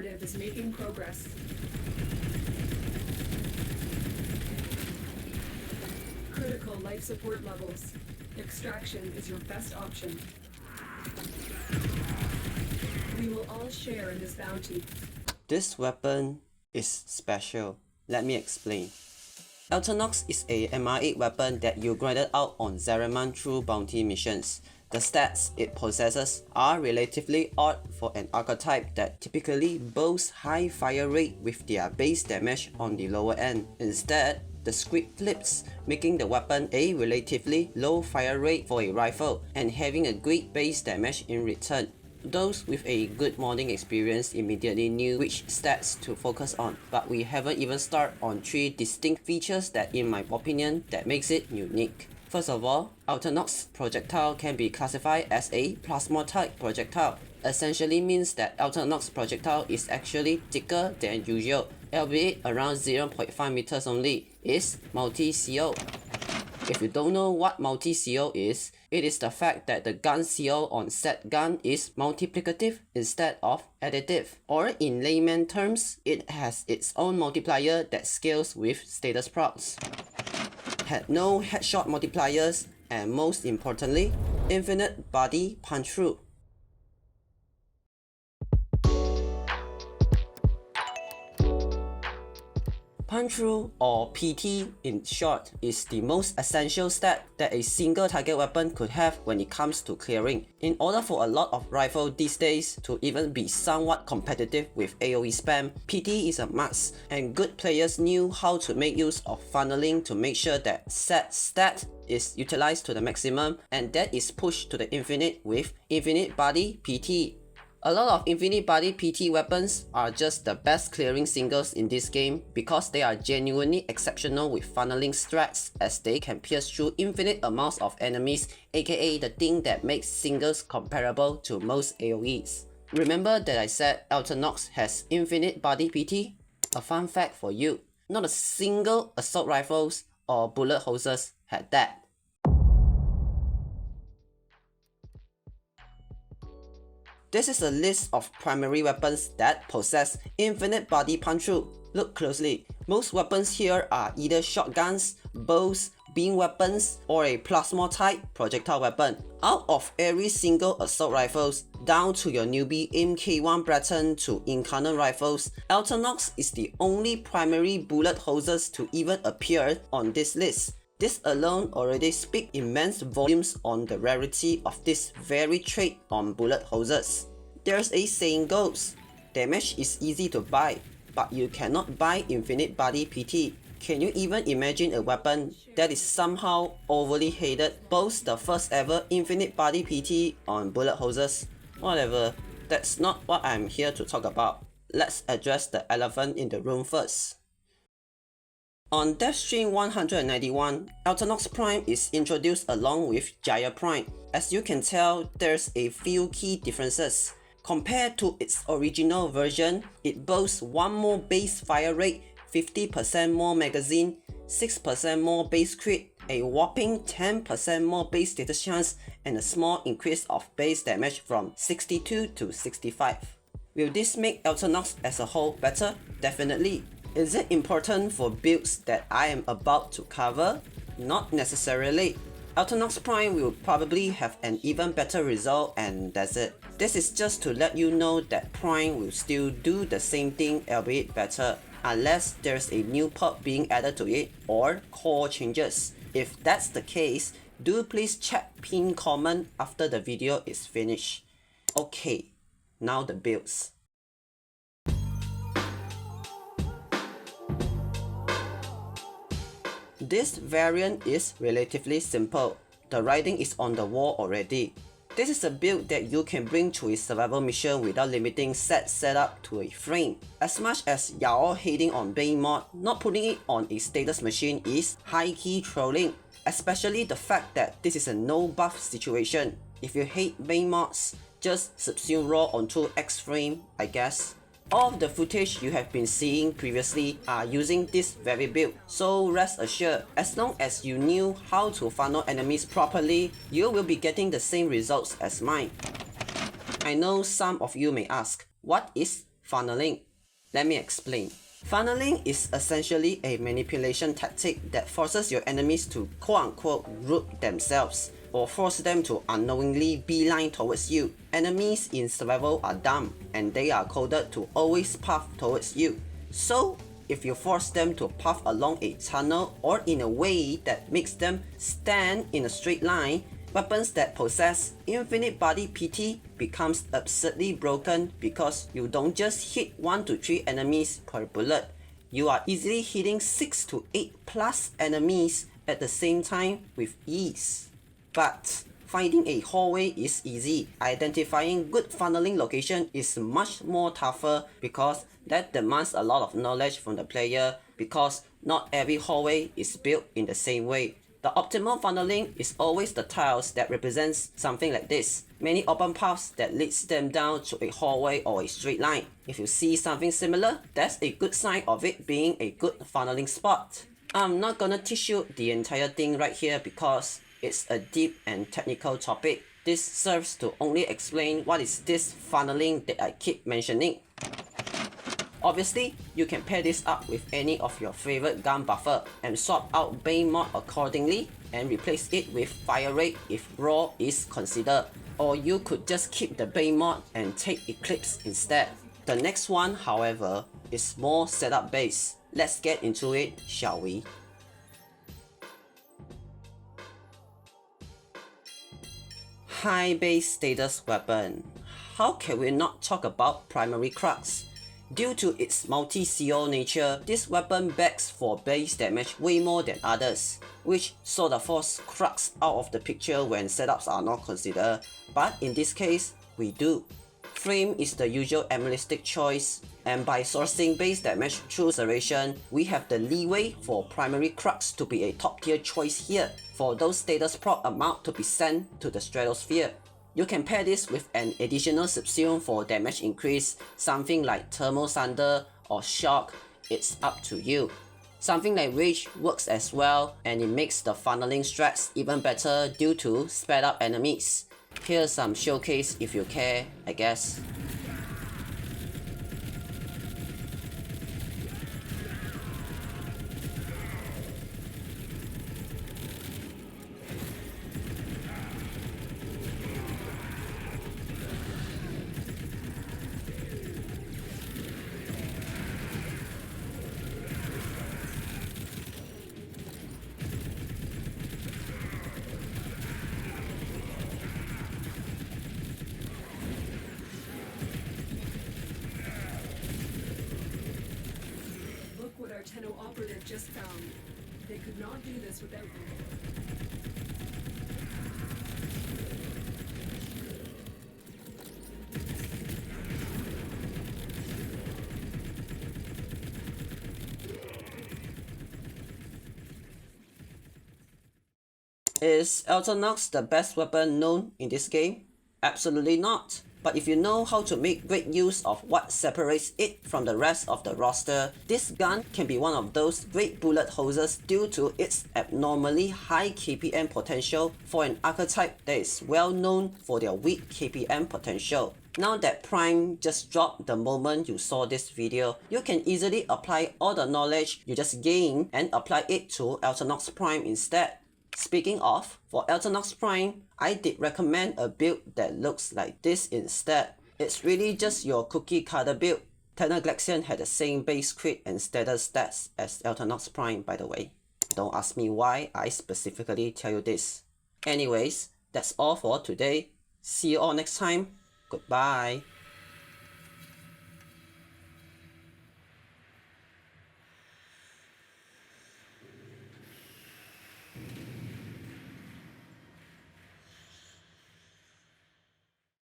operative is making progress. Critical life support levels. Extraction is your best option. We will all share in this bounty. This weapon is special. Let me explain. Alternox is a MR8 weapon that you grinded out on Zariman through bounty missions. The stats it possesses are relatively odd for an archetype that typically boasts high fire rate with their base damage on the lower end. Instead, the script flips, making the weapon a relatively low fire rate for a rifle and having a great base damage in return. Those with a good modding experience immediately knew which stats to focus on, but we haven't even started on 3 distinct features that in my opinion that makes it unique. First of all, Alternox projectile can be classified as a plasma type projectile. Essentially means that Alternox projectile is actually thicker than usual, albeit around 0.5 meters only, is multi-CO. If you don't know what multi-CO is, it is the fact that the gun CO on said gun is multiplicative instead of additive. Or in layman terms, it has its own multiplier that scales with status procs. Had no headshot multipliers, and most importantly, infinite body punch through. Punch-through, or PT in short, is the most essential stat that a single target weapon could have when it comes to clearing. In order for a lot of rifles these days to even be somewhat competitive with AoE spam, PT is a must, and good players knew how to make use of funneling to make sure that said stat is utilized to the maximum, and that is pushed to the infinite with infinite body PT. A lot of infinite body PT weapons are just the best clearing singles in this game because they are genuinely exceptional with funneling strats, as they can pierce through infinite amounts of enemies, aka the thing that makes singles comparable to most AoEs. Remember that I said Alternox has infinite body PT? A fun fact for you, not a single assault rifles or bullet hoses had that. This is a list of primary weapons that possess infinite body punch-through. Look closely. Most weapons here are either shotguns, bows, beam weapons, or a plasma type projectile weapon. Out of every single assault rifles, down to your newbie MK1 Breton to Incarnate rifles, Alternox is the only primary bullet hoses to even appear on this list. This alone already speaks immense volumes on the rarity of this very trait on bullet hoses. There's a saying goes, damage is easy to buy, but you cannot buy infinite body PT. Can you even imagine a weapon that is somehow overly hated boasts the first ever infinite body PT on bullet hoses? Whatever, that's not what I'm here to talk about. Let's address the elephant in the room first. On Deathstream 191, Alternox Prime is introduced along with Jaya Prime. As you can tell, there's a few key differences. Compared to its original version, it boasts 1 more base fire rate, 50% more magazine, 6% more base crit, a whopping 10% more base status chance, and a small increase of base damage from 62 to 65. Will this make Alternox as a whole better? Definitely. Is it important for builds that I am about to cover? Not necessarily. Alternox Prime will probably have an even better result, and that's it. This is just to let you know that Prime will still do the same thing, albeit better, unless there's a new perk being added to it or core changes. If that's the case, do please check pinned comment after the video is finished. Okay, now the builds. This variant is relatively simple. The writing is on the wall already. This is a build that you can bring to a survival mission without limiting set setup to a frame. As much as you're all hating on Bane mod, not putting it on a status machine is high-key trolling. Especially the fact that this is a no buff situation. If you hate Bane mods, just subsume raw onto X frame, I guess. All of the footage you have been seeing previously are using this very build, so rest assured, as long as you knew how to funnel enemies properly, you will be getting the same results as mine. I know some of you may ask, what is funneling. Let me explain. Funneling is essentially a manipulation tactic that forces your enemies to quote-unquote root themselves, or force them to unknowingly beeline towards you. Enemies in survival are dumb, and they are coded to always path towards you. So, if you force them to path along a tunnel or in a way that makes them stand in a straight line, weapons that possess infinite body PT becomes absurdly broken because you don't just hit 1 to 3 enemies per bullet. You are easily hitting 6 to 8 plus enemies at the same time with ease. But finding a hallway is easy. Identifying good funneling location is much more tougher because that demands a lot of knowledge from the player, because not every hallway is built in the same way. The optimal funneling is always the tiles that represents something like this. Many open paths that leads them down to a hallway or a straight line. If you see something similar, that's a good sign of it being a good funneling spot. I'm not gonna teach you the entire thing right here because it's a deep and technical topic. This serves to only explain what is this funneling that I keep mentioning. Obviously, you can pair this up with any of your favorite gun buffer and swap out Bane mod accordingly and replace it with fire rate if raw is considered. Or you could just keep the Bane mod and take Eclipse instead. The next one, however, is more setup based. Let's get into it, shall we? High base status weapon. How can we not talk about Primary Crux? Due to its multi-CO nature, this weapon begs for base damage way more than others, which sort of force Crux out of the picture when setups are not considered, but in this case, we do. Frame is the usual amuletic choice, and by sourcing base damage through Serration, we have the leeway for Primary Crux to be a top tier choice here, for those status proc amount to be sent to the Stratosphere. You can pair this with an additional subsume for damage increase, something like Thermal Thunder or Shock, it's up to you. Something like Rage works as well, and it makes the funneling strats even better due to sped up enemies. Here's some showcase if you care, I guess. What Arcane operative just found. They could not do this without you. Is Alternox the best weapon known in this game? Absolutely not. But if you know how to make great use of what separates it from the rest of the roster, this gun can be one of those great bullet hoses due to its abnormally high KPM potential for an archetype that is well known for their weak KPM potential. Now that Prime just dropped the moment you saw this video, you can easily apply all the knowledge you just gained and apply it to Alternox Prime instead. Speaking of, for Alternox Prime, I did recommend a build that looks like this instead. It's really just your cookie cutter build. Technoglaxian had the same base crit and status stats as Alternox Prime, by the way. Don't ask me why I specifically tell you this. Anyways, that's all for today. See you all next time. Goodbye.